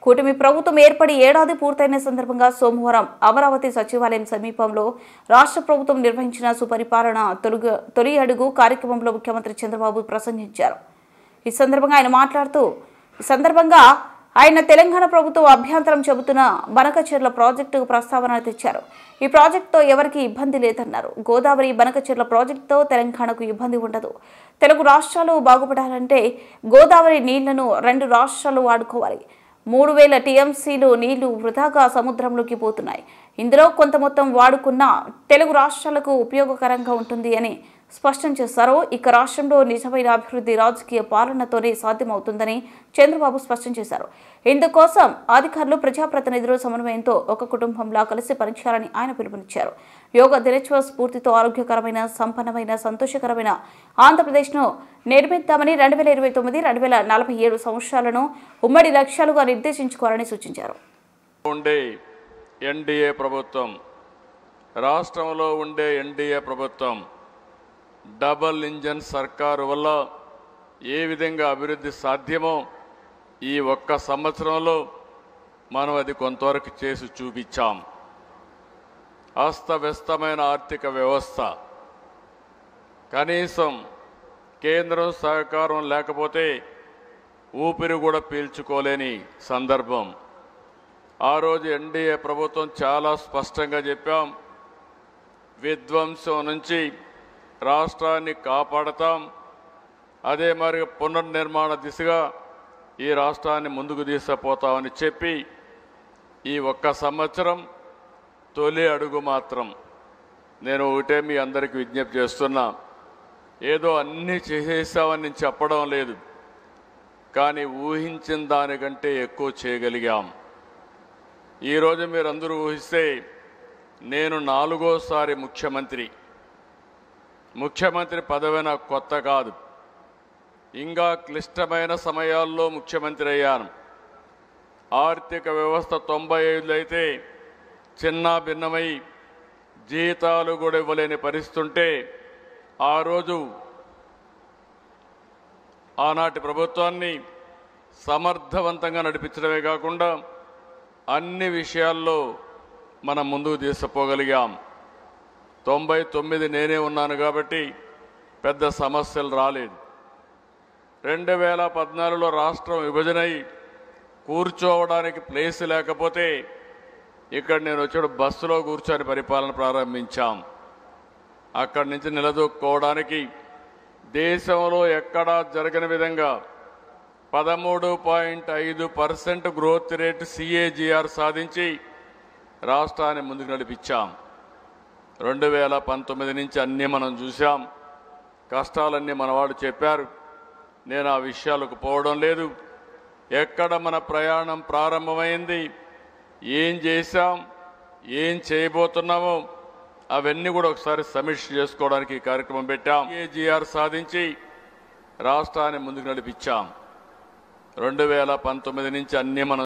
కూటమి ప్రభుత్వం ఏర్పడి ఏడాది పూర్తయిన సందర్భంగా సోమవారం అమరావతి సచివాలయం సమీపంలో రాష్ట్ర ప్రభుత్వం నిర్వహించిన సుపరిపాలన తొలి అడుగు కార్యక్రమంలో ముఖ్యమంత్రి చంద్రబాబు ప్రసంగించారు. ఈ సందర్భంగా ఆయన మాట్లాడుతూ తెలంగాణ ప్రభుత్వం అభ్యంతరం చెబుతున్న బనకచెర్ల ప్రాజెక్టు ప్రస్తావన తెచ్చారు. ఈ ప్రాజెక్టుతో ఎవరికి ఇబ్బంది లేదన్నారు. గోదావరి బనకచెర్ల ప్రాజెక్టుతో తెలంగాణకు ఇబ్బంది ఉండదు. తెలుగు రాష్ట్రాలు బాగుపడాలంటే గోదావరి నీళ్లను 2 రాష్ట్రాలు వాడుకోవాలి. 3000 టీఎంసీలు నీళ్లు వృధాగా సముద్రంలోకి పోతున్నాయి. ఇందులో కొంత మొత్తం వాడుకున్న తెలుగు రాష్ట్రాలకు ఉపయోగకరంగా ఉంటుంది అని స్పష్టం చేశారు. ఇక రాష్ట్రంలో నిజమైన అభివృద్ధి రాజకీయ పాలనతోనే సాధ్యమవుతుందని చంద్రబాబు స్పష్టం చేశారు. ఇందుకోసం అధికారులు ప్రజాప్రతినిధుల సమన్వయంతో ఒక కుటుంబంలా కలిసి పనిచేయాలని ఆయన పిలుపునిచ్చారు. యోగా దినోత్సవ స్ఫూర్తితో ఆరోగ్యకరమైన, సంపన్నమైన, సంతోషకరమైన ఆంధ్రప్రదేశ్ను నిర్మిద్దామని 2029-2047 సంవత్సరాలను ఉమ్మడి లక్ష్యాలుగా నిర్దేశించుకోవాలని సూచించారు. ఎన్డీఏ ప్రభుత్వం, రాష్ట్రంలో ఉండే ఎన్డీఏ ప్రభుత్వం డబల్ ఇంజన్ సర్కారు వల్ల ఏ విధంగా అభివృద్ధి సాధ్యమో ఈ ఒక్క సంవత్సరంలో మనం అది కొంతవరకు చేసి చూపించాం. అస్తవ్యస్తమైన ఆర్థిక వ్యవస్థ, కనీసం కేంద్రం సహకారం లేకపోతే ఊపిరి కూడా పీల్చుకోలేని సందర్భం. ఆ రోజు ఎన్డీఏ ప్రభుత్వం చాలా స్పష్టంగా చెప్పాం, విధ్వంసం నుంచి రాష్ట్రాన్ని కాపాడతాం, అదే మరి పునర్నిర్మాణ దిశగా ఈ రాష్ట్రాన్ని ముందుకు తీసుకుపోతామని చెప్పి ఈ ఒక్క సంవత్సరం తొలి అడుగు మాత్రం నేను ఒకటే మీ అందరికీ విజ్ఞప్తి చేస్తున్నా. ఏదో అన్నీ చేసేసామని నేను చెప్పడం లేదు, కానీ ఊహించిన దానికంటే ఎక్కువ చేయగలిగాం. ఈరోజు మీరందరూ ఊహిస్తే నేను 4వ ముఖ్యమంత్రి పదవి నాకు కొత్త కాదు. ఇంకా క్లిష్టమైన సమయాల్లో ముఖ్యమంత్రి అయ్యాను. ఆర్థిక వ్యవస్థ 95 అయితే చిన్న భిన్నమై జీతాలు కూడా ఇవ్వలేని పరిస్థితి ఉంటే ఆ రోజు ఆనాటి ప్రభుత్వాన్ని సమర్థవంతంగా నడిపించడమే కాకుండా అన్ని విషయాల్లో మనం ముందుకు తీసుకుపోగలిగాం. 99 నేనే ఉన్నాను కాబట్టి పెద్ద సమస్యలు రాలేదు. 2014లో రాష్ట్రం విభజనై కూర్చోవడానికి ప్లేస్ లేకపోతే ఇక్కడ నేను వచ్చాడు బస్సులో కూర్చొని పరిపాలన ప్రారంభించాం. అక్కడి నుంచి నిలదొక్కుకోవడానికి దేశంలో ఎక్కడా జరగని విధంగా 13.5% గ్రోత్ రేట్ CAGR సాధించి రాష్ట్రాన్ని ముందుకు నడిపించాం. 2019 నుంచి అన్నీ మనం చూసాం. కష్టాలన్నీ మనవాడు చెప్పారు. నేను ఆ విషయాలకు పోవడం లేదు. ఎక్కడ మన ప్రయాణం ప్రారంభమైంది, ఏం చేశాం, ఏం చేయబోతున్నామో అవన్నీ కూడా ఒకసారి సమీక్ష చేసుకోవడానికి ఈ కార్యక్రమం పెట్టాం. CAGR సాధించి రాష్ట్రాన్ని ముందుకు నడిపించాం. 2019 నుంచి అన్నీ మనం